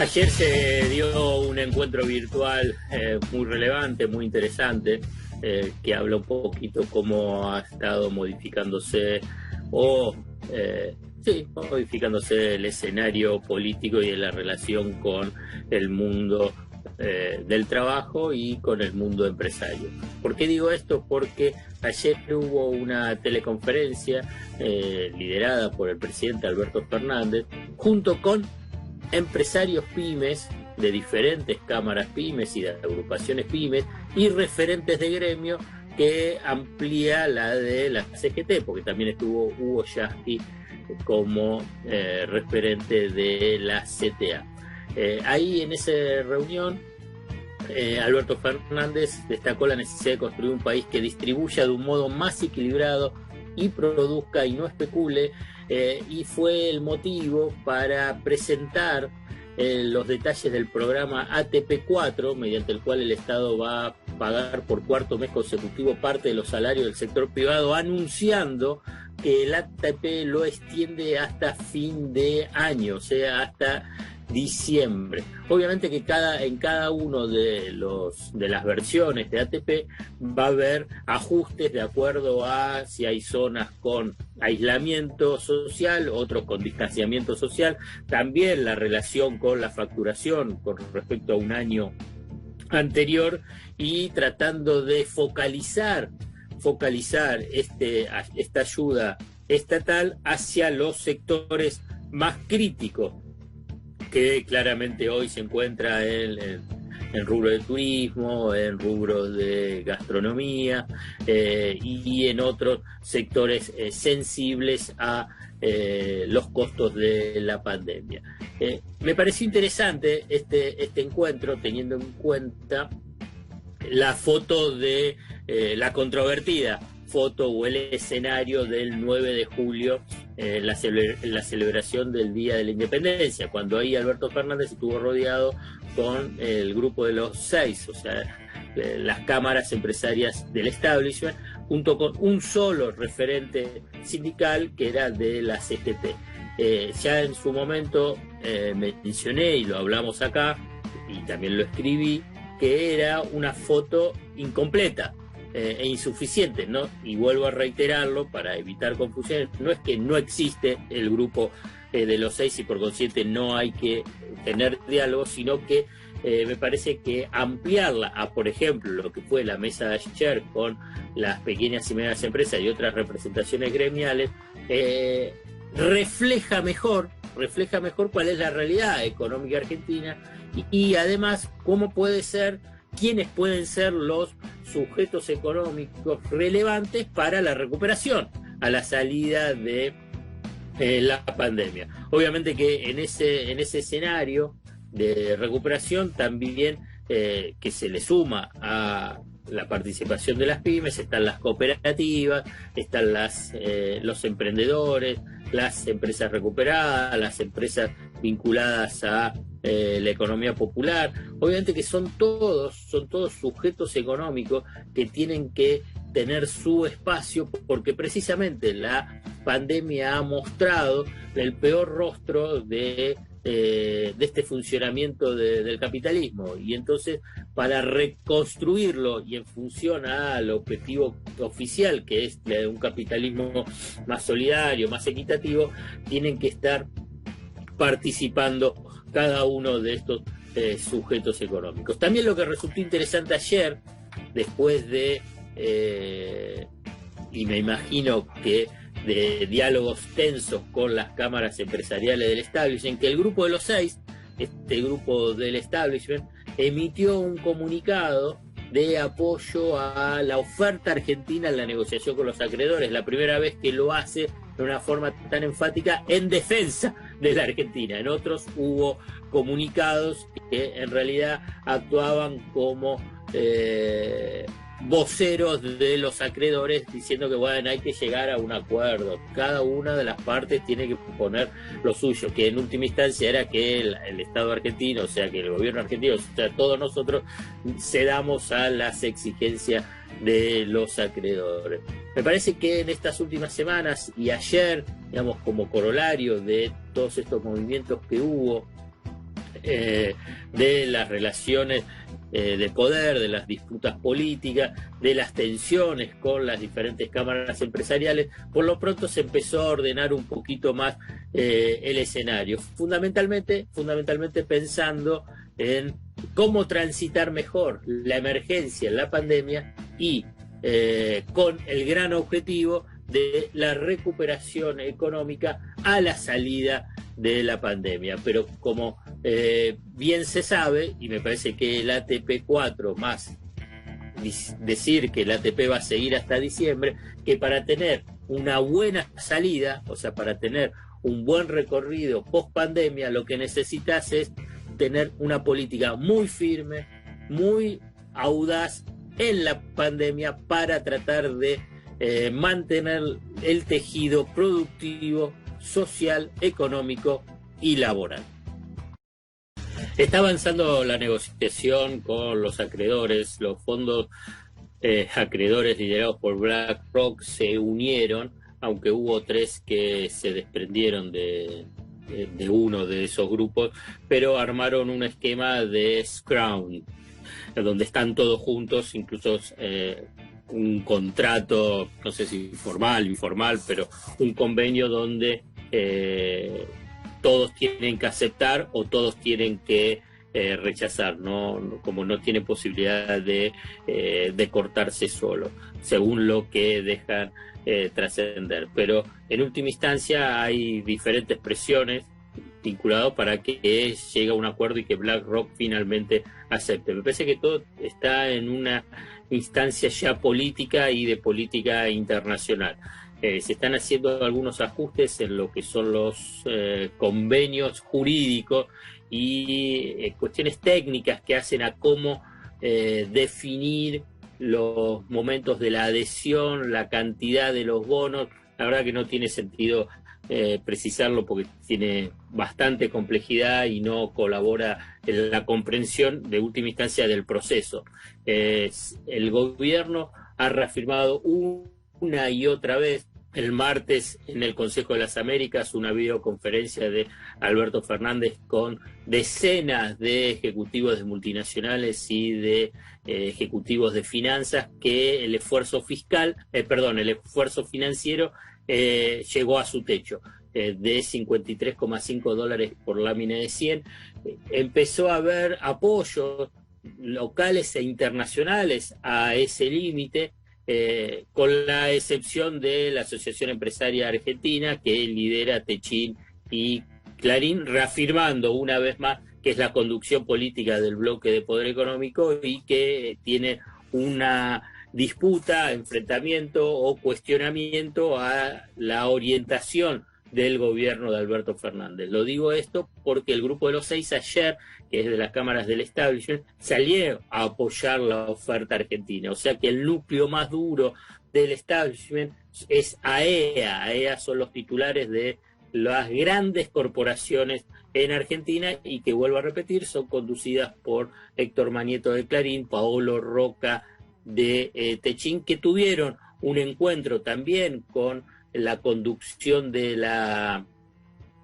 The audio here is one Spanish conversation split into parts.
Ayer se dio un encuentro virtual muy relevante, muy interesante, que habla un poquito cómo ha estado modificándose o modificándose el escenario político y de la relación con el mundo del trabajo y con el mundo empresario. ¿Por qué digo esto? Porque ayer hubo una teleconferencia liderada por el presidente Alberto Fernández junto con empresarios pymes de diferentes cámaras pymes y de agrupaciones pymes y referentes de gremio, que amplía la de la CGT, porque también estuvo Hugo Yasky como referente de la CTA. Ahí en esa reunión Alberto Fernández destacó la necesidad de construir un país que distribuya de un modo más equilibrado y produzca y no especule, y fue el motivo para presentar los detalles del programa ATP4, mediante el cual el Estado va a pagar por cuarto mes consecutivo parte de los salarios del sector privado, anunciando que el ATP lo extiende hasta fin de año, o sea, hasta diciembre. Obviamente que en cada uno de las versiones de ATP va a haber ajustes de acuerdo a si hay zonas con aislamiento social, otros con distanciamiento social, también la relación con la facturación con respecto a un año anterior, y tratando de focalizar esta ayuda estatal hacia los sectores más críticos, que claramente hoy se encuentra en rubro de turismo, en rubro de gastronomía, y en otros sectores sensibles a los costos de la pandemia. Me pareció interesante este encuentro, teniendo en cuenta la foto de la controvertida foto o el escenario del 9 de julio, la celebración del Día de la Independencia, cuando ahí Alberto Fernández estuvo rodeado con el grupo de los 6, o sea, las cámaras empresarias del establishment, junto con un solo referente sindical que era de la CGT. Ya en su momento mencioné, y lo hablamos acá, y también lo escribí, que era una foto incompleta e insuficiente, ¿no? Y vuelvo a reiterarlo para evitar confusiones: no es que no existe el grupo de los 6 y por consiguiente no hay que tener diálogo, sino que me parece que ampliarla a, por ejemplo, lo que fue la mesa de ayer con las pequeñas y medianas empresas y otras representaciones gremiales, refleja mejor cuál es la realidad económica argentina y además quiénes pueden ser los sujetos económicos relevantes para la recuperación a la salida de la pandemia. Obviamente que en ese escenario de recuperación también, que se le suma a la participación de las pymes, están las cooperativas, están los emprendedores, las empresas recuperadas, las empresas vinculadas a la economía popular. Obviamente que son todos sujetos económicos que tienen que tener su espacio, porque precisamente la pandemia ha mostrado el peor rostro de este funcionamiento del capitalismo, y entonces para reconstruirlo y en función al objetivo oficial, que es un capitalismo más solidario, más equitativo, tienen que estar participando cada uno de estos sujetos económicos. También lo que resultó interesante ayer, después de y me imagino que de diálogos tensos con las cámaras empresariales del establishment, que el grupo de los 6, este grupo del establishment, emitió un comunicado de apoyo a la oferta argentina en la negociación con los acreedores, la primera vez que lo hace de una forma tan enfática en defensa de la Argentina. En otros hubo comunicados que en realidad actuaban como voceros de los acreedores, diciendo que bueno, hay que llegar a un acuerdo, cada una de las partes tiene que poner lo suyo, que en última instancia era que el Estado argentino, o sea que el gobierno argentino, o sea todos nosotros cedamos a las exigencias de los acreedores. Me parece que en estas últimas semanas y ayer, digamos, como corolario de todos estos movimientos que hubo de las relaciones de poder, de las disputas políticas, de las tensiones con las diferentes cámaras empresariales. Por lo pronto se empezó a ordenar un poquito más el escenario, fundamentalmente pensando en cómo transitar mejor la emergencia, la pandemia, y con el gran objetivo de la recuperación económica a la salida de la pandemia. Pero como bien se sabe, y me parece que el ATP4 más decir que el ATP va a seguir hasta diciembre, que para tener una buena salida, o sea, para tener un buen recorrido post pandemia, lo que necesitas es tener una política muy firme, muy audaz en la pandemia para tratar de mantener el tejido productivo, social, económico y laboral. Está avanzando la negociación con los acreedores. Los fondos acreedores liderados por BlackRock se unieron, aunque hubo 3 que se desprendieron de uno de esos grupos, pero armaron un esquema de Scrum, donde están todos juntos, incluso un contrato, no sé si formal, informal, pero un convenio donde todos tienen que aceptar o todos tienen que rechazar, como no tienen posibilidad de cortarse solo, según lo que dejan trascender. Pero en última instancia hay diferentes presiones vinculadas para que llegue a un acuerdo y que BlackRock finalmente acepte. Me parece que todo está en una instancia ya política y de política internacional. Se están haciendo algunos ajustes en lo que son los convenios jurídicos y cuestiones técnicas que hacen a cómo definir los momentos de la adhesión, la cantidad de los bonos. La verdad que no tiene sentido precisarlo porque tiene bastante complejidad y no colabora en la comprensión de última instancia del proceso. El gobierno ha reafirmado una y otra vez. El martes en el Consejo de las Américas una videoconferencia de Alberto Fernández con decenas de ejecutivos de multinacionales y de ejecutivos de finanzas, que el esfuerzo financiero llegó a su techo de $53,5 por lámina de 100. Empezó a haber apoyos locales e internacionales a ese límite, con la excepción de la Asociación Empresaria Argentina, que lidera Techin y Clarín, reafirmando una vez más que es la conducción política del bloque de poder económico y que tiene una disputa, enfrentamiento o cuestionamiento a la orientación del gobierno de Alberto Fernández. Lo digo esto porque el Grupo de los 6 ayer, que es de las cámaras del establishment, salió a apoyar la oferta argentina. O sea que el núcleo más duro del establishment es AEA. AEA son los titulares de las grandes corporaciones en Argentina y que, vuelvo a repetir, son conducidas por Héctor Manieto de Clarín, Paolo Roca de Techin, que tuvieron un encuentro también con la conducción de la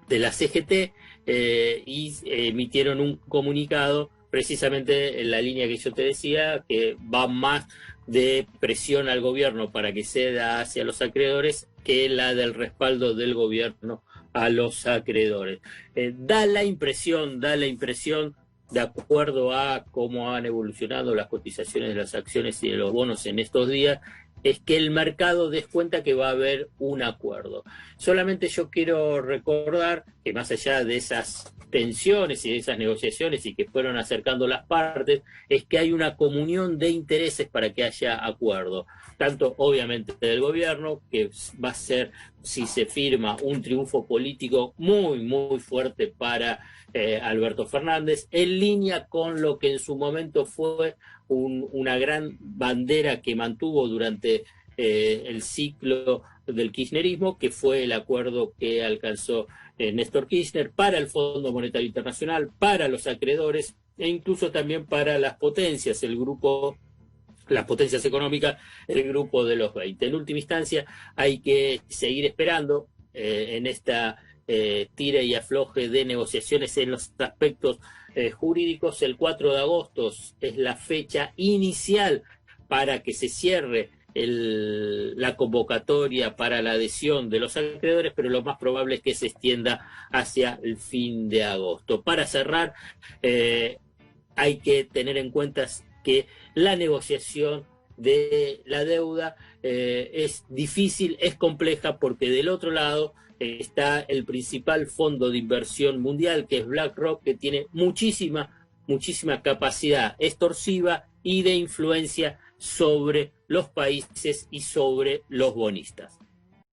CGT y emitieron un comunicado precisamente en la línea que yo te decía, que va más de presión al gobierno para que ceda hacia los acreedores que la del respaldo del gobierno a los acreedores. Da la impresión, de acuerdo a cómo han evolucionado las cotizaciones de las acciones y de los bonos en estos días, es que el mercado descuenta que va a haber un acuerdo. Solamente yo quiero recordar que más allá de esas tensiones y de esas negociaciones y que fueron acercando las partes, es que hay una comunión de intereses para que haya acuerdo. Tanto obviamente del gobierno, que va a ser, si se firma, un triunfo político muy, muy fuerte para Alberto Fernández, en línea con lo que en su momento fue una gran bandera que mantuvo durante el ciclo del kirchnerismo, que fue el acuerdo que alcanzó Néstor Kirchner para el Fondo Monetario Internacional, para los acreedores e incluso también para las potencias, las potencias económicas, el grupo de los 20. En última instancia hay que seguir esperando en esta tire y afloje de negociaciones en los aspectos jurídicos. El 4 de agosto es la fecha inicial para que se cierre la convocatoria para la adhesión de los acreedores, pero lo más probable es que se extienda hacia el fin de agosto. Para cerrar, hay que tener en cuenta que la negociación de la deuda es difícil, es compleja, porque del otro lado está el principal fondo de inversión mundial, que es BlackRock, que tiene muchísima capacidad extorsiva y de influencia sobre los países y sobre los bonistas.